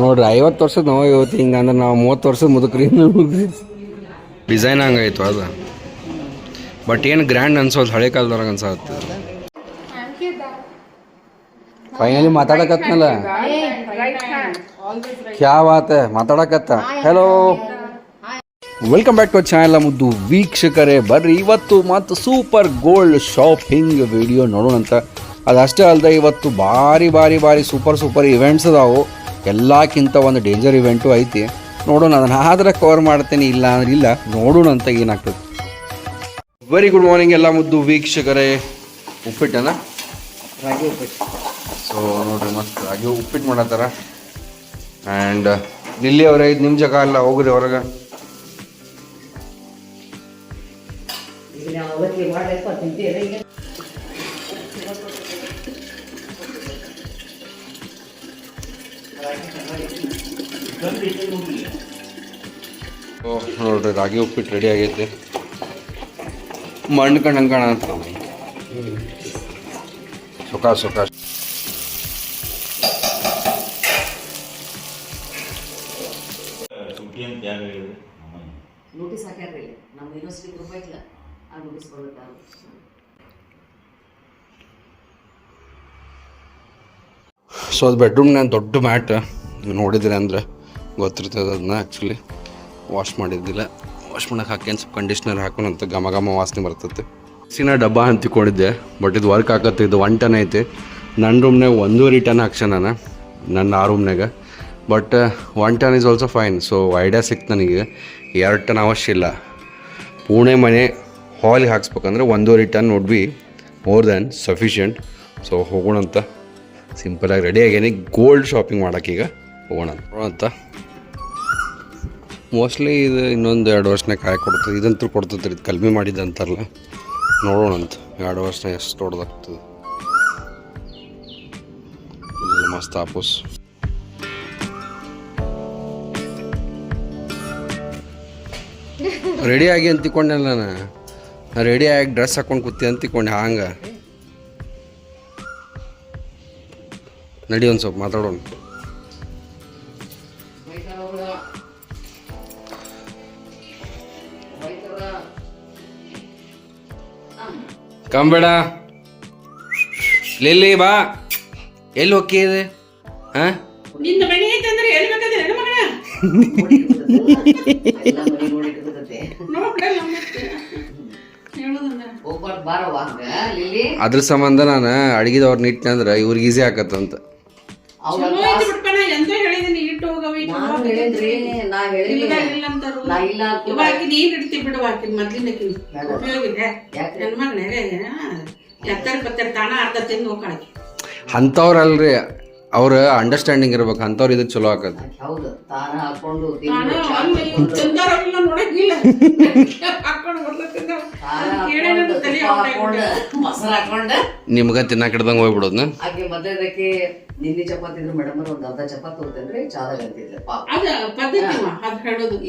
ನೋಡ್ರಿ 50 ವರ್ಷದ ನಾವು ಇವತ್ತು ಹಿಂಗೆ ಅಂದ್ರೆ ನಾವು 30 ವರ್ಷದ ಮುದುಕ್ರಿ ಡಿಸೈನ್ ಹಂಗಾಯ್ತು ಅದು ಬಟ್ ಏನು ಗ್ರ್ಯಾಂಡ್ ಅನ್ಸೋದು ಹಳೆ ಕಾಲದವ್ರಾಗ ಅನ್ಸತ್ತೆ ಫೈನಲಿ ಮಾತಾಡಕತ್ನಲ್ಲ ಕ್ಯಾ ಬಾತ್ ಮಾತಾಡಕತ್ತ hello welcome back to channel ಮುದ್ದು ವೀಕ್ಷಕರೇ ಬರ್ರಿ ಇವತ್ತು ಮತ್ತು ಸೂಪರ್ ಗೋಲ್ಡ್ ಶಾಪಿಂಗ್ ವಿಡಿಯೋ ನೋಡೋಣಂತ ಅದಷ್ಟೇ ಅಲ್ಲದೆ ಇವತ್ತು ಭಾರಿ ಸೂಪರ್ ಇವೆಂಟ್ಸ್ ಅದಾವು ಎಲ್ಲಕ್ಕಿಂತ ಒಂದು ಡೇಂಜರ್ ಇವೆಂಟು ಐತಿ ನೋಡೋಣ ಅದನ್ನು ಆದ್ರೆ ಕವರ್ ಮಾಡ್ತೇನೆ ಇಲ್ಲ ಅಂದ್ರೆ ಇಲ್ಲ ನೋಡೋಣ ಅಂತ ಏನಾಗ್ತದೆ ವೆರಿ ಗುಡ್ ಮಾರ್ನಿಂಗ್ ಎಲ್ಲ ಮುದ್ದು ವೀಕ್ಷಕರೇ ಉಪ್ಪಿಟ್ಟನ ರಾಗಿ ಉಪ್ಪಿಟ್ಟು ಸೊ ನೋಡ್ರಿ ಮಸ್ತ್ ರಾಗಿ ಉಪ್ಪಿಟ್ಟು ಮಾಡತ್ತಾರ ಆ್ಯಂಡ್ ಇಲ್ಲಿ ಅವರೇ ಇದು ನಿಮ್ಮ ಜಾಗ ಅಲ್ಲ ಹೋಗ್ರಿ ಹೊರಗೆ ನೋಡ್ರಿ ರಾಗಿ ಉಪ್ಪಿಟ್ಟು ರೆಡಿ ಆಗೈತೆ ಮಣ್ಣು ಕಣ್ಣಂಗೆ ಕಾಣತ್ತ ಸುಖ ನೋಟಿಸ್ ಹಾಕ್ಯಾರ್ರಿ ನಮ್ಮ ಯೂನಿವರ್ಸಿಟಿ ಗ್ರೂಪ್ ಐತಿಲ್ಲ ಆ ನೋಟಿಸ್ ಬರ್ಬೇಕಾದ್ರೆ ಸೊ ಅದು ಬೆಡ್ರೂಮ್ನ ದೊಡ್ಡ ಮ್ಯಾಟ್ ನೋಡಿದ್ರಿ ಅಂದ್ರೆ ಗೊತ್ತಿರ್ತದೆ ಅದನ್ನ ಆ್ಯಕ್ಚುಲಿ ವಾಶ್ ಮಾಡಿದ್ದಿಲ್ಲ ವಾಶ್ ಮಾಡೋಕೆ ಹಾಕಿ ಸ್ವಲ್ಪ ಕಂಡೀಷ್ನರ್ ಹಾಕೋಣಂತ ಘಮ ವಾಸನೆ ಬರ್ತೈತೆ ಸಿನ ಡಬ್ಬ ಅಂತಿಕೊಂಡಿದ್ದೆ ಬಟ್ ಇದು ವರ್ಕ್ ಆಕತ್ತೆ ಇದು 1 ಟನ್ ಐತೆ ನನ್ನ ರೂಮ್ನಾಗ 1.5 ಟನ್ ಹಾಕ್ಸೋಣ ನನ್ನ ಆ ರೂಮ್ನಾಗ but 1 ton is also fine so idea ಸಿಕ್ತು ನನಗೆ 2 ಟನ್ ಅವಶ್ಯ ಇಲ್ಲ ಪುಣೆ ಮನೆ ಹಾಲಿಗೆ ಹಾಕ್ಸ್ಬೇಕಂದ್ರೆ 1.5 ton would be more than sufficient so ಹೋಗೋಣಂತ ಸಿಂಪಲಾಗಿ ರೆಡಿ ಆಗೇನಿ ಗೋಲ್ಡ್ ಶಾಪಿಂಗ್ ಮಾಡೋಕೆ ಈಗ ಹೋಗೋಣ ಅಂತ ಮೋಸ್ಟ್ಲಿ ಇದು ಇನ್ನೊಂದು 2 ವರ್ಷನಾಗ ಕಾಯಿ ಕೊಡ್ತದೆ ಇದಂತೂ ಕೊಡ್ತದೆ ಇದು ಕಲ್ಮಿ ಮಾಡಿದ್ದು ಅಂತಾರಲ್ಲ ನೋಡೋಣಂತ 2 ವರ್ಷನಾಗ ಎಷ್ಟು ದೊಡ್ಡದಾಗ್ತದೆ ಮಸ್ತ್ ಆಪೋಸ್ ರೆಡಿ ಆಗಿ ಅಂತಿಕೊಂಡೆಲ್ಲ ನಾನು ರೆಡಿ ಆಗಿ ಡ್ರೆಸ್ ಹಾಕೊಂಡು ಕೂತಿ ಅಂತಿಕೊಂಡೆ ಹಂಗೆ ನಡಿ ಒಂದು ಸ್ವಲ್ಪ ಮಾತಾಡೋಣ ಕಂಬೇಡ ಲಿಲ್ಲಿ ಬಾ ಎಲ್ಲಿ ಹೋಗಿ ಇದೆ ಹಾಂ ನಿನ್ನ ಮನೆ ಐತಂದ್ರೆ ಎಲ್ಲಿ ಬೇಕಾದ್ರೆ ನನ್ನ ಮಗನ ಅದ್ರ ಸಂಬಂಧ ನಾನು ಅಡಿಗೆದವ್ರು ನಿಟ್ನೆ ಅಂದ್ರೆ ಇವ್ರಿಗೆ ಈಸಿ ಆಕತ್ತಂತ ಎಂತ ಹೇಳಿದೀನಿ ಇಟ್ಟು ಹೋಗವಿ ನೀನ್ ಇಡ್ತಿ ಬಿಡುವಾಕಿ ಮೊದ್ಲಿನಕಿ ಉಪಯೋಗಿದೆ ನನ್ನ ಮಗನೇ ಎತ್ತರ ತಾಣ ಅರ್ಧ ತಿಂದು ಹೋಗ್ಕಳಕಿ ಅಂಥವ್ರಲ್ರಿ ಅವ್ರ ಅಂಡರ್ಸ್ಟ್ಯಾಂಡಿಂಗ್ ಇರ್ಬೇಕು ಅಂಥವ್ರು ಇದಕ್ಕೆ ಚಲೋ ಆಕತ್ತೆ ನಿಮ್ಗ ತಿನ್ನಕ್ ಹಿಡ್ದಂಗ ಹೋಗ್ಬಿಡೋದ್ನ ನಿನ್ನೆ ಚಪಾತಿ ಇದ್ರು ಮೇಡಮ್ ಒಂದು ಅರ್ಧ ಚಪಾತಿ ಹೋಗ್ತೇನ್ರಿ ಚಾದಾಗ ಅಂತಿದ್ದೆ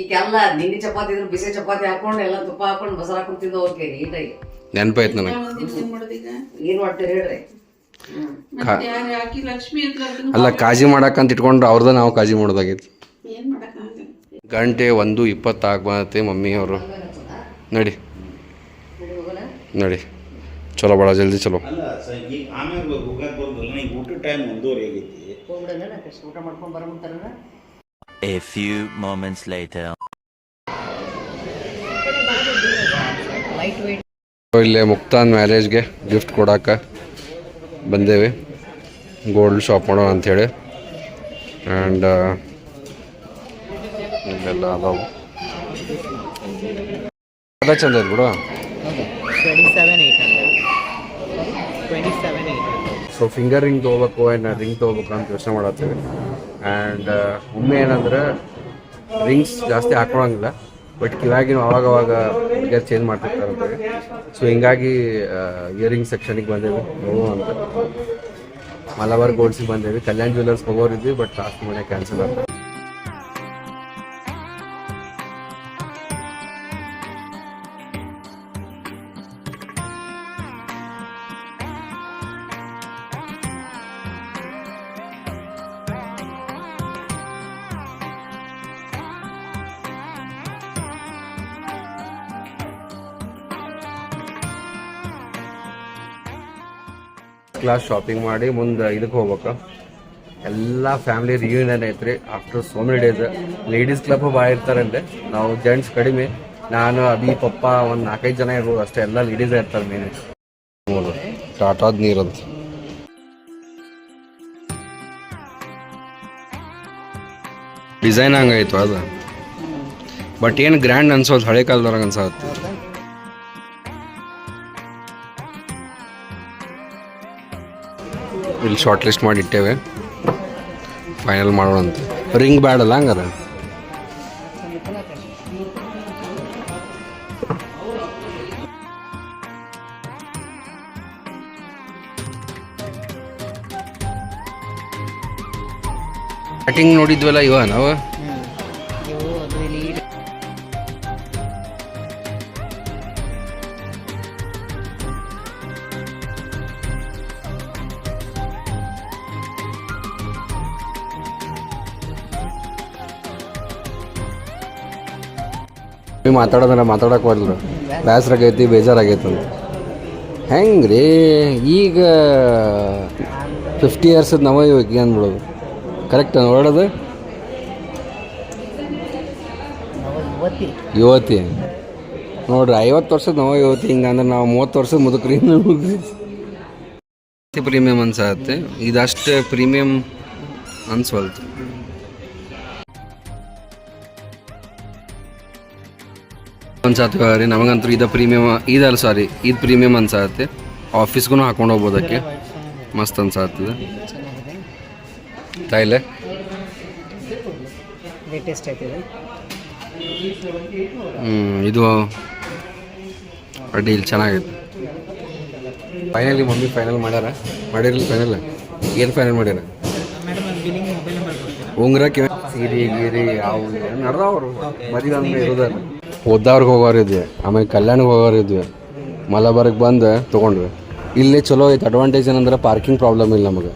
ಈಗೆಲ್ಲ ನಿನ್ನೆ ಚಪಾತಿ ಇದ್ರು ಬಿಸಿ ಚಪಾತಿ ಹಾಕೊಂಡು ಎಲ್ಲ ತುಪ್ಪ ಹಾಕೊಂಡು ಮೊಸರು ಹಾಕೊಂಡು ತಿಂದು ಹೋಗ್ತೇನೆ ನೀಟಾಗಿ ನೆನಪಾಯ್ತು ನನಗೆ ಏನ್ ಮಾಡ್ತೀರಿ ಹೇಳ್ರಿ ಅಲ್ಲ ಕಾಜಿ ಮಾಡಕ್ಕಂತ ಇಟ್ಕೊಂಡ್ರೆ ಅವ್ರದ ನಾವು ಕಾಜಿ ಮಾಡೋದಾಗೈತಿ ಗಂಟೆ 1:20 ಆಗ್ಬತ್ತೆ ಮಮ್ಮಿ ಅವರು ನಡಿ ಚಲೋ ಭಾಳ ಜಲ್ದಿ ಚಲೋ A few moments later. ಇಲ್ಲೇ ಮುಕ್ತಾನ್ ಮ್ಯಾರೇಜ್ಗೆ ಗಿಫ್ಟ್ ಕೊಡಾಕ ಬಂದೇವೆ ಗೋಲ್ಡ್ ಶಾಪ್ ಮಾಡೋಣ ಅಂಥೇಳಿ ಆ್ಯಂಡ್ ಇಲ್ಲೆಲ್ಲ ಅದಾವು ಅದ ಚಂದ ಐತೆ ಬಿಡು 27,800 ಸೊ ಫಿಂಗರ್ ರಿಂಗ್ ತೊಗೋಬೇಕು ಆ್ಯಂಡ್ ರಿಂಗ್ ತೊಗೋಬೇಕು ಅಂತ ಯೋಚನೆ ಮಾಡತ್ತೀವಿ ಆ್ಯಂಡ್ ಒಮ್ಮೆ ಏನಂದ್ರೆ ರಿಂಗ್ಸ್ ಜಾಸ್ತಿ ಹಾಕೊಳಂಗಿಲ್ಲ ಬಟ್ ಕಿವಾಗಿನ ಅವಾಗವಾಗ ಹುಡುಗಿಯರು ಚೇಂಜ್ ಮಾಡ್ತಿರ್ತಾರಂತೆ ಸೊ ಹಿಂಗಾಗಿ ಇಯರಿಂಗ್ ಸೆಕ್ಷನಿಗೆ ಬಂದೇವಿ ನೋಡುವ ಅಂತ ಮಲಬಾರ್ ಗೋಲ್ಡ್ಸಿಗೆ ಬಂದೇವಿ ಕಲ್ಯಾಣ್ ಜ್ಯುವೆಲ್ಲರ್ಸ್ ಹೋಗೋರಿದ್ವಿ ಬಟ್ ಲಾಸ್ಟ್ ಮನೆ ಕ್ಯಾನ್ಸಲ್ ಆಗ್ತದೆ ಕ್ಲಾಸ್ ಶಾಪಿಂಗ್ ಮಾಡಿ ಮುಂದೆ ಇದಕ್ಕೆ ಹೋಗ್ಬೇಕು. ಎಲ್ಲ ಫ್ಯಾಮಿಲಿ ರಿಯೂನಿಯನ್ ಐತ್ರಿ after so many days. Ladies club ಭಾಳ ಇರ್ತಾರಂತೆ, ನಾವು ಜೆಂಟ್ಸ್ ಕಡಿಮೆ. ನಾನು ಅಭಿ ಪಪ್ಪ ಒಂದು 4-5 ಜನ ಇರ್ಬೋದು ಅಷ್ಟೇ, ಎಲ್ಲ ಲೇಡೀಸ್ ಇರ್ತಾರೆ ಮೇನ್. ಟಾಟಾದ ನೀರಂತ ಡಿಸೈನ್ ಹಂಗಾಯ್ತು ಅದು, ಬಟ್ ಏನು ಗ್ರ್ಯಾಂಡ್ ಅನ್ಸೋದು, ಹಳೆ ಕಾಲದವ್ರಾಗ ಅನ್ಸತ್ತೆ. ಇಲ್ಲಿ ಶಾರ್ಟ್ ಲಿಸ್ಟ್ ಮಾಡಿ ಇಟ್ಟೇವೆ, ಫೈನಲ್ ಮಾಡೋಣ ಅಂತ. ರಿಂಗ್ ಬ್ಯಾಡಲ್ಲ ಹಂಗಾರ? ಕಟಿಂಗ್ ನೋಡಿದ್ವಲ್ಲ ಇವ ನಾವು. ಮಾತಾಡೋದನ್ನ ಮಾತಾಡಕ್ಕೆ ಹೋದ್ರು, ಬೇಸರಾಗೈತಿ ಬೇಜಾರಾಗೈತಂತ. ಹೆಂಗೆ ರೀ ಈಗ 50 ಇಯರ್ಸದ ನವ ಇವಾಗ ಅಂದ್ಬಿಡೋದು ಕರೆಕ್ಟ್ ನೋಡೋದು. ಯುವತಿ ನೋಡ್ರಿ, 50 ವರ್ಷದ ನವ ಯುವತಿ ಹಿಂಗಂದ್ರೆ ನಾವು 30 ವರ್ಷದ ಮುದುಕ್ರಿ. ಪ್ರೀಮಿಯಂ ಅನ್ಸತ್ತೆ, ಇದಷ್ಟು ಪ್ರೀಮಿಯಂ ಅನ್ಸ್ವಲ್ತು. ಅನ್ಸತ್ತೆ ರೀ ನಮಗಂತೂ ಇದು ಪ್ರೀಮಿಯಮ್, ಇದಲ್ಲ ಸಾರಿ ಇದು ಪ್ರೀಮಿಯಮ್ ಅನ್ಸತ್ತೆ. ಆಫೀಸ್ಗೂ ಹಾಕೊಂಡು ಹೋಗ್ಬೋದಕ್ಕೆ ಮಸ್ತ್ ಅನ್ಸತ್ತದ. ತಾಯಿಲೆ ಇದು ಅಡ್ಡಿ ಇಲ್ಲಿ ಚೆನ್ನಾಗೈತೆ. ಫೈನಲಿ ಮಮ್ಮಿ ಫೈನಲ್ ಮಾಡಿರಲಿ ಫೈನಲ್. ಏನು ಫೈನಲ್ ಮಾಡ್ಯಾರ? ಉಂಗ್ರ ಕಿವಿ ಸೀರೆ ಗೀರಿ ಅವು ನಡ್ದವ್ರು ಮದುವೆ ಅಂದ್ರೆ ಇರೋದಾರ. ಓದ್ದವ್ರಿಗೆ ಹೋಗೋರಿದ್ವಿ, ಆಮೇಲೆ ಕಲ್ಯಾಣಿಗೆ ಹೋಗೋರಿದ್ವಿ, ಮಲಬಾರ್ಗೆ ಬಂದು ತೊಗೊಂಡ್ವಿ. ಇಲ್ಲೇ ಚಲೋ ಐತೆ. ಅಡ್ವಾಂಟೇಜ್ ಏನಂದ್ರೆ ಪಾರ್ಕಿಂಗ್ ಪ್ರಾಬ್ಲಮ್ ಇಲ್ಲ ನಮಗೆ.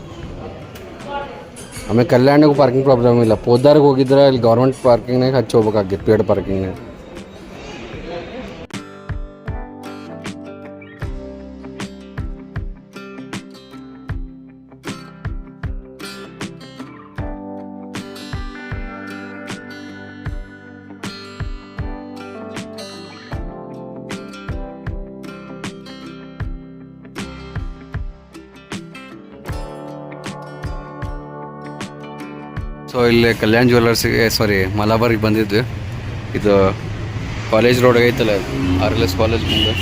ಆಮೇಲೆ ಕಲ್ಯಾಣಿಗೂ ಪಾರ್ಕಿಂಗ್ ಪ್ರಾಬ್ಲಮ್ ಇಲ್ಲ. ಪೋದ್ದಾರಿಗೆ ಹೋಗಿದ್ರೆ ಇಲ್ಲಿ ಗೌರ್ಮೆಂಟ್ ಪಾರ್ಕಿಂಗ್ನಾಗ ಹಚ್ಚಿ ಹೋಗ್ಬೇಕಾಗಿತ್ತು, ಪೇಡ್ ಪಾರ್ಕಿಂಗ್ನಾಗ. ಸೊ ಇಲ್ಲಿ ಕಲ್ಯಾಣ್ ಜ್ಯುವೆಲ್ಲರ್ಸಿಗೆ ಮಲಬಾರಿಗೆ ಬಂದಿದ್ವಿ. ಇದು ಕಾಲೇಜ್ ರೋಡ್ ಐತಲ್ಲ, RLS ಕಾಲೇಜ್ ಮುಂದೆ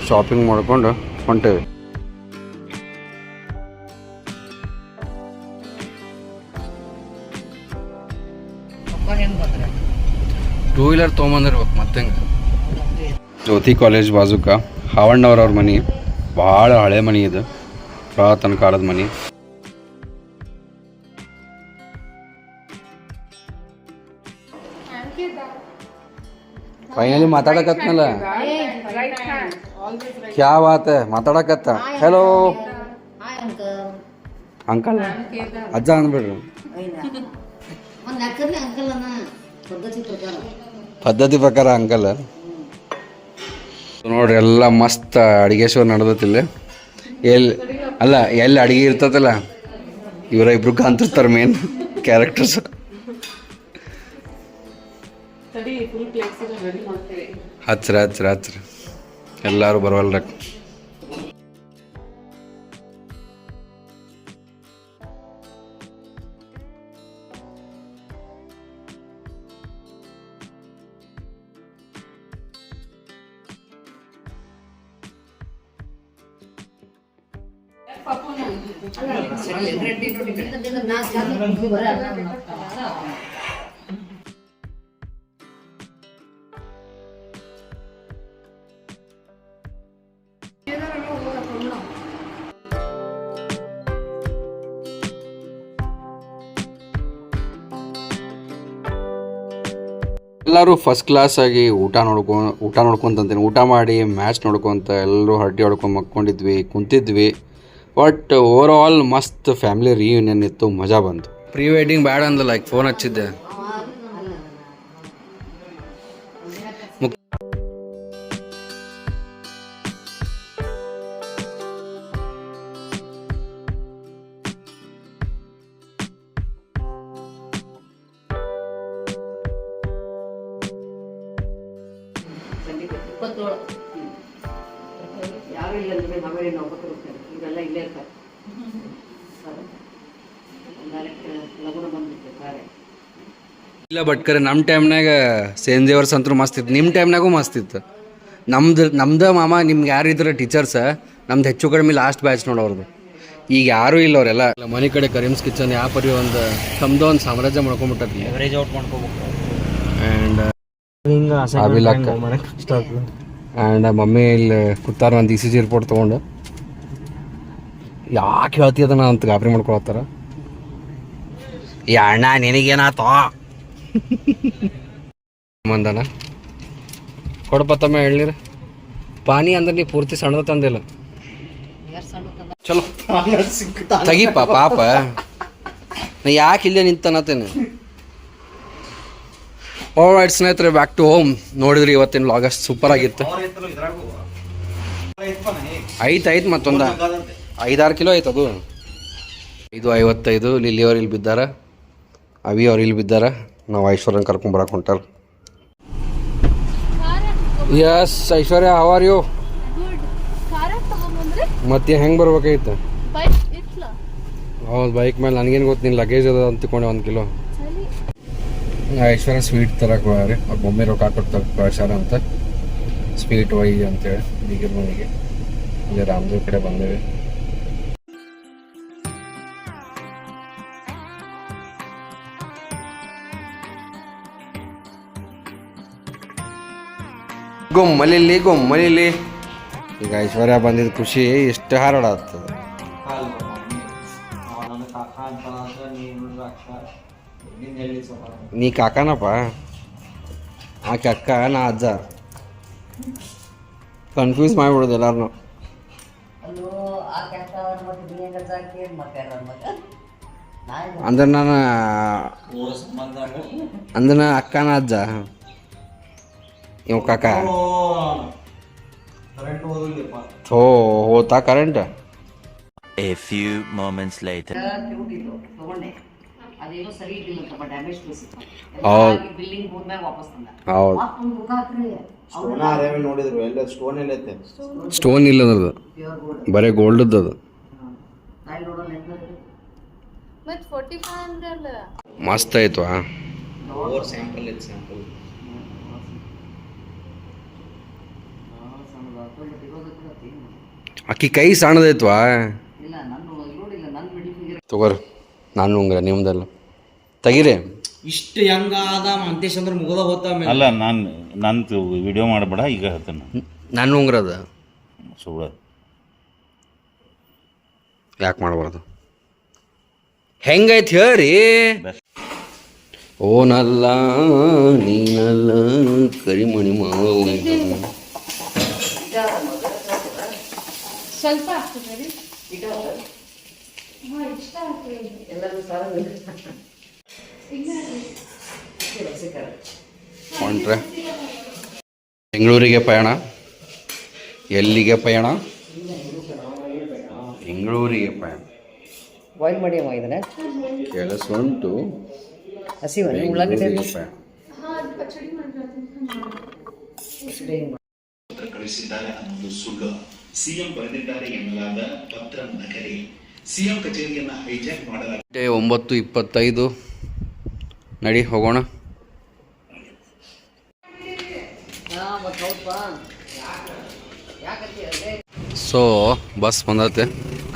ಶಾಪಿಂಗ್ ಮಾಡ್ಕೊಂಡು ಹೊಂಟೇವಿ. ಟೂ ವೀಲರ್ ತೊಗೊಂಬಂದಿರ್ಬೇಕು ಮತ್ತೆ ಹೆಂಗೆ. ಜ್ಯೋತಿ ಕಾಲೇಜ್ ಬಾಜುಕ ಹಾವಣ್ಣವ್ರವ್ರ ಮನೆ, ಭಾಳ ಹಳೆ ಮನೆ ಇದು, ಪುರಾತನ ಕಾಲದ ಮನೆ. ಫೈನಲಿ ಮಾತಾಡಕತ್ನಲ್ಲ, ಕ್ಯಾ ಬಾತ್ ಮಾತಾಡಕತ್ತ. ಹೆಲೋ ಅಂಕಲ್, ಅಜ್ಜ ಅಂದ್ಬಿಡ್ರಿ. ಪದ್ಧತಿ ಪ್ರಕಾರ ಅಂಕಲ್. ನೋಡ್ರಿ ಎಲ್ಲ ಮಸ್ತ್ ಅಡುಗೆ ಶೋ ನಡೆದತ್ತಿಲ್ಲ. ಎಲ್ಲಿ ಅಡುಗೆ ಇರ್ತದಲ್ಲ ಇವರ ಇಬ್ರು ಕಾಂತಿರ್ತಾರೆ ಮೇನ್ ಕ್ಯಾರೆಕ್ಟರ್ಸ್. ಹಚ್ರ ಎಲ್ಲರೂ ಬರವಲ್ರ. ಎಲ್ಲರೂ ಫಸ್ಟ್ ಕ್ಲಾಸ್ ಆಗಿ ಊಟ ನೋಡ್ಕೊಂತಂತೀನಿ. ಊಟ ಮಾಡಿ ಮ್ಯಾಚ್ ನೋಡ್ಕೊತ ಎಲ್ಲರೂ ಹರಟಿ ಹೊಡ್ಕೊಂಡು ಮಕ್ಕೊಂಡಿದ್ವಿ, ಕುಂತಿದ್ವಿ. ಬಟ್ ಓವರ್ ಆಲ್ ಮಸ್ತ್ ಫ್ಯಾಮಿಲಿ ರಿಯೂನಿಯನ್ ಇತ್ತು, ಮಜಾ ಬಂತು. ಪ್ರೀ ವೆಡ್ಡಿಂಗ್ ಬ್ಯಾಡ ಅಂದಲ್ಲ, ಈಗ ಫೋನ್ ಹಚ್ಚಿದ್ದೆ. ಯಾರು ಇಲ್ಲ ಅಂದ್ರೆ ನಾವೇ ಒಬ್ಬರು ಇರ್ತಾರೆ, ಇವರೆಲ್ಲ ಇಲ್ಲೇ ಇರ್ತಾರೆ. ಡೈರೆಕ್ಟ್ ಲಗುನ ಬಂದ್ಬಿಡ್ತಾರೆ. ಇಲ್ಲ ಬಟ್ ಕರೆ ನಮ್ಮ ಟೈಮ್ನಾಗ ಸೇಂಜ್ ಅಂತೂ ಮಸ್ತ್ ಇತ್ತು, ನಿಮ್ಮ ಟೈಮ್ನಾಗೂ ಮಸ್ತ್ ಇತ್ತು. ನಮ್ದು ಮಾಮ ನಿಮ್ಗೆ ಯಾರು ಇದ್ರೆ ಟೀಚರ್ಸ ನಮ್ದು ಹೆಚ್ಚು ಕಡಿಮೆ ಲಾಸ್ಟ್ ಬ್ಯಾಚ್ ನೋಡೋರ್ದು. ಈಗ ಯಾರೂ ಇಲ್ಲ ಅವರೆಲ್ಲ ಮನೆ ಕಡೆ ಕರೀಮ್ಸ್ ಕಿಚನ್ ಯಾವ ಪರಿ ಒಂದು ತಮ್ಮದು ಒಂದು ಸಾಮ್ರಾಜ್ಯ ಮಾಡ್ಕೊಂಬಿಟ್ಟಾರ. ಎವರೇಜ್ ಔಟ್ ಮಾಡ್ಕೋಬೇಕು. ಆ್ಯಂಡ್ ಆ್ಯಂಡ್ ಮಮ್ಮಿ ಇಲ್ಲಿ ಕೂತಾರ ಒಂದು ECG ರಿಪೋರ್ಟ್ ತೊಗೊಂಡು ಯಾಕೆ ಹೇಳ್ತೀಯದ ನಾ ಅಂತ ಗಾಬರಿ ಮಾಡ್ಕೊಳತ್ತಾರ. ಅಣ್ಣ ನಿನಗೇನಾತೋ ಮಂದನ ಕೊಡಪತ್ತಮ್ಮ ಹೇಳಿರ ಪಾನಿ ಅಂದ್ರೆ ನೀ ಪೂರ್ತಿ ಸಣ್ಣದ ತಂದಿಲ್ಲ. ಚಲೋ ತೆಗಿಪ್ಪ ಪಾಪ, ನಾ ಯಾಕೆ ಇಲ್ಲೇ ನಿಂತನತ್ತೇನೆ. ಆಲ್ರೈಟ್ ಸ್ನೇಹಿತರೆ, ಬ್ಯಾಕ್ ಟು ಹೋಮ್. ನೋಡಿದ್ರಿ ಇವತ್ತಿನ ವ್ಲಾಗ್ ಅಷ್ಟು ಸೂಪರ್ ಆಗಿತ್ತು. ಐತೆ ಮತ್ತೊಂದು 5-6 ಕಿಲೋ ಐತೆ ಅದು. 5.55 ಲಿಲ್ಲಿ ಅವ್ರು ಇಲ್ಲಿ ಬಿದ್ದಾರ, ಅವಿ ಅವ್ರು ಇಲ್ಲಿ ಬಿದ್ದಾರ. ನಾವು ಐಶ್ವರ್ಯನ ಕರ್ಕೊಂಬರಕ್ಕೆ ಹೊಂಟಾರ. Yes Aishwarya, how are you? ಮತ್ತೆ ಹೆಂಗೆ ಬರ್ಬೇಕಾಯ್ತು? ಹೌದು, ಬೈಕ್ ಮೇಲೆ ನನಗೇನು ಗೊತ್ತು, ನಿನ್ನ ಲಗೇಜ್ ಅದ ಅಂತಿಕೊಂಡೆ 1 ಕಿಲೋ. ಐಶ್ವರ್ಯ ಸ್ವೀಟ್ ತರಕ್ಕೆ ಹೋಗ್ರಿ, ಅವ್ರ ಮಮ್ಮಿ ರೊಕ್ಕ ಕೊಡ್ತಾರೆ ಕಳ್ಸಾರ ಅಂತ. ಸ್ವೀಟ್ ಒಯ್ಯಿ ಅಂತೇಳಿ ಬೀಗರ ಮನೆಗೆ ಇಲ್ಲಿ ರಾಮದೇವ್ ಕಡೆ ಬಂದೇವಿ. ಗೊಮ್ಮಲಿಲ್ಲಿ ಈಗ ಐಶ್ವರ್ಯ ಬಂದಿದ್ದ ಖುಷಿ ಎಷ್ಟು ಹಾರಾಡತ್ತದ. ನೀ ಕಾಕನಪ್ಪ, ಆಕೆ ಅಕ್ಕ, ನಾ ಅಜ್ಜ. ಕನ್ಫ್ಯೂಸ್ ಮಾಡಿಬಿಡೋದು ಎಲ್ಲಾರನು. ಅಂದ್ರೆ ನಾನು ಅಕ್ಕನ ಅಜ್ಜ, ಇವ್ ಕಾಕ. ಥೋ ಹೋತಾ current. A few moments later. ತಗೊಂಡೆ, ಅದೇನೋ ಸರಿ ಇದ್ದಿಲ್ಲ, ಡ್ಯಾಮೇಜ್ ಪೀಸ್ ಇತ್ತು. ಬಿಲ್ಲಿಂಗ್ ಹೋದ್ಮ್ಯಾಗ ವಾಪಸ್ ತಂದ. ನೋಡಿದ್ರು ಎಲ್ಲ ಸ್ಟೋನ್ ಎಲ್ಲೈತೆ. ಸ್ಟೋನ್ ಇಲ್ಲ ಅದು, ಬರೇ ಗೋಲ್ಡ್ ಅದು. ಮಸ್ತ್ ಆಯ್ತು. ಸ್ಯಾಂಪಲ್ ಇತ್ತು, ಸ್ಯಾಂಪಲ್. ಅಕ್ಕಿ ಕೈ ಸಣ್ಣದೈತ್ವಾ. ತಗೋರಿ, ನಾನು ಉಂಗ್ರ ನಿಮ್ದಲ್ಲ ತೆಗೀರಿ. ಇಷ್ಟು ಹೆಂಗಾದ ಮಂತೇಶ್ ಅಂದ್ರೆ ಮುಗದ ಹೋತ. ಅಲ್ಲ, ನಾನು ವಿಡಿಯೋ ಮಾಡಬೇಡ, ಈಗ ಹೇಳ್ತೇನೆ. ನಾನು ಉಂಗ್ರ ಅದ ಸುಳ್ಳು ಯಾಕೆ ಮಾಡಬಾರ್ದು? ಹೆಂಗೈತಿ ಹೇಳ್ರಿ. ಓನಲ್ಲ ನೀನಲ್ಲ ಕರಿಮಣಿ ಮಾವ ಸ್ವಲ್ಪ ಆಗ್ತದೆ ಹೊಂಟ್ರೆ ಬೆಂಗಳೂರಿಗೆ ಪಯಣ. ಎಲ್ಲಿಗೆ ಪಯಣ? ಬೆಂಗಳೂರಿಗೆ ಪಯಣ. ಬಾಯ್ಲ್ ಮಾಡಿ ಅಮ್ಮ ಇದನ್ನ ಕೆಲಸ ಉಂಟು. ಹಸಿವ ಉಳ್ಳಾಗಡ್ಡೆ ಪಯಣ. ಕಳಿಸಿದ್ದಾರೆ ಅನ್ನೋದು ಸುಳ್ಳು. ಸಿಎಂ ಬರೆದಿದ್ದಾರೆ ಎನ್ನಲಾದ ಪತ್ರ ನಕಲಿ. ಸಿಎಂ ಕಚೇರಿಯನ್ನ ಹೈಜಾಕ್ ಮಾಡಲಾಗಿದೆ. 9:25 ನಡಿ ಹೋಗೋಣ. ಸೊ ಬಸ್ ಬಂದತೆ,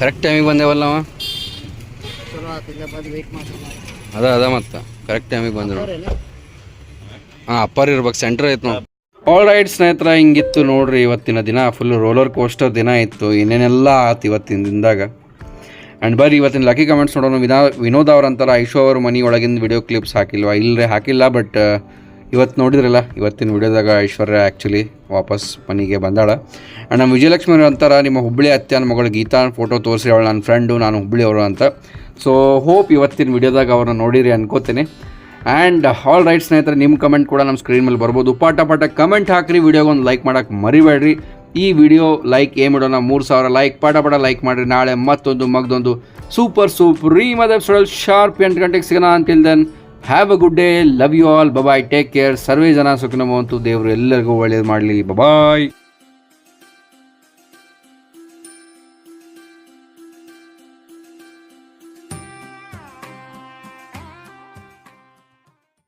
ಕರೆಕ್ಟ್ ಟೈಮಿಗೆ ಬಂದೇವಲ್ಲ ನಾವು. ಅದ ಮತ್ತು ಕರೆಕ್ಟ್ ಟೈಮಿಗೆ ಬಂದರು. ಹಾಂ, ಅಪ್ಪರ್ ಇರ್ಬೇಕು, ಸೆಂಟ್ರ್ ಐತೆ ನಾವು. ಆಲ್ ರೈಟ್ ಸ್ನೇಹಿತರ, ಹಿಂಗಿತ್ತು ನೋಡ್ರಿ ಇವತ್ತಿನ ದಿನ. ಫುಲ್ ರೋಲರ್ ಕೋಸ್ಟರ್ ದಿನ ಇತ್ತು. ಏನೇನೆಲ್ಲ ಆಯ್ತು ಇವತ್ತಿನ ದಿನದಾಗ. ಆ್ಯಂಡ್ ಬರ್ರಿ ಇವತ್ತಿನ ಲಕ್ಕಿ ಕಮೆಂಟ್ಸ್ ನೋಡೋಣ. ವಿನೋದ್ ಅವ್ರಂತಾರೆ ಐಶೋ ಅವ್ರ ಮನೆ ಒಳಗಿಂದ ವಿಡಿಯೋ ಕ್ಲಿಪ್ಸ್ ಹಾಕಿಲ್ವಾ? ಇಲ್ಲರೆ ಹಾಕಿಲ್ಲ, ಬಟ್ ಇವತ್ತು ನೋಡಿದ್ರಲ್ಲ, ಇವತ್ತಿನ ವಿಡಿಯೋದಾಗ ಐಶ್ವರ್ಯ ಆ್ಯಕ್ಚುಲಿ ವಾಪಸ್ ಮನೆಗೆ ಬಂದಾಳ. ಆ್ಯಂಡ್ ನಮ್ಮ ವಿಜಯಲಕ್ಷ್ಮಿ ಅವ್ರು ಅಂತಾರೆ, ನಿಮ್ಮ ಹುಬ್ಬಳ್ಳಿ ಅತ್ತೆನ ಮಗಳು ಗೀತಾ ಫೋಟೋ ತೋರಿಸಿ, ಅವಳು ನನ್ನ ಫ್ರೆಂಡು, ನಾನು ಹುಬ್ಬಳ್ಳಿಯವರು ಅಂತ. ಸೊ ಹೋಪ್ ಇವತ್ತಿನ ವಿಡಿಯೋದಾಗ ಅವ್ರನ್ನ ನೋಡಿರಿ ಅನ್ಕೋತೀನಿ. ಆ್ಯಂಡ್ ಆಲ್ ರೈಟ್ ಸ್ನೇಹಿತರೆ, ನಿಮ್ಮ ಕಮೆಂಟ್ ಕೂಡ ನಮ್ಮ ಸ್ಕ್ರೀನ್ ಮೇಲೆ ಬರ್ಬೋದು. ಪಾಟ ಕಮೆಂಟ್ ಹಾಕಿರಿ, ವಿಡಿಯೋಗೆ ಒಂದು ಲೈಕ್ ಮಾಡೋಕ್ಕೆ ಮರಿಬೇಡ್ರಿ. ಈ ವಿಡಿಯೋ ಲೈಕ್ ಮಾಡೋಣ 3000 ಲೈಕ್. ಪಾಟ ಲೈಕ್ ಮಾಡಿರಿ. ನಾಳೆ ಮತ್ತೊಂದು ಮಗದೊಂದು ಸೂಪರ್ ರೀ ಎಪಿಸೋಡಲ್ಲಿ ಶಾರ್ಪ್ 8 ಗಂಟೆಗೆ ಸಿಗೋಣ. Until then have a good day, love you all, bye, take care, ಸರ್ವೇ ಜನ ಸುಖಿನೋ ಭವಂತು, ದೇವರು ಎಲ್ಲರಿಗೂ ಒಳ್ಳೇದು ಮಾಡಲಿ, ಬಾಯ್.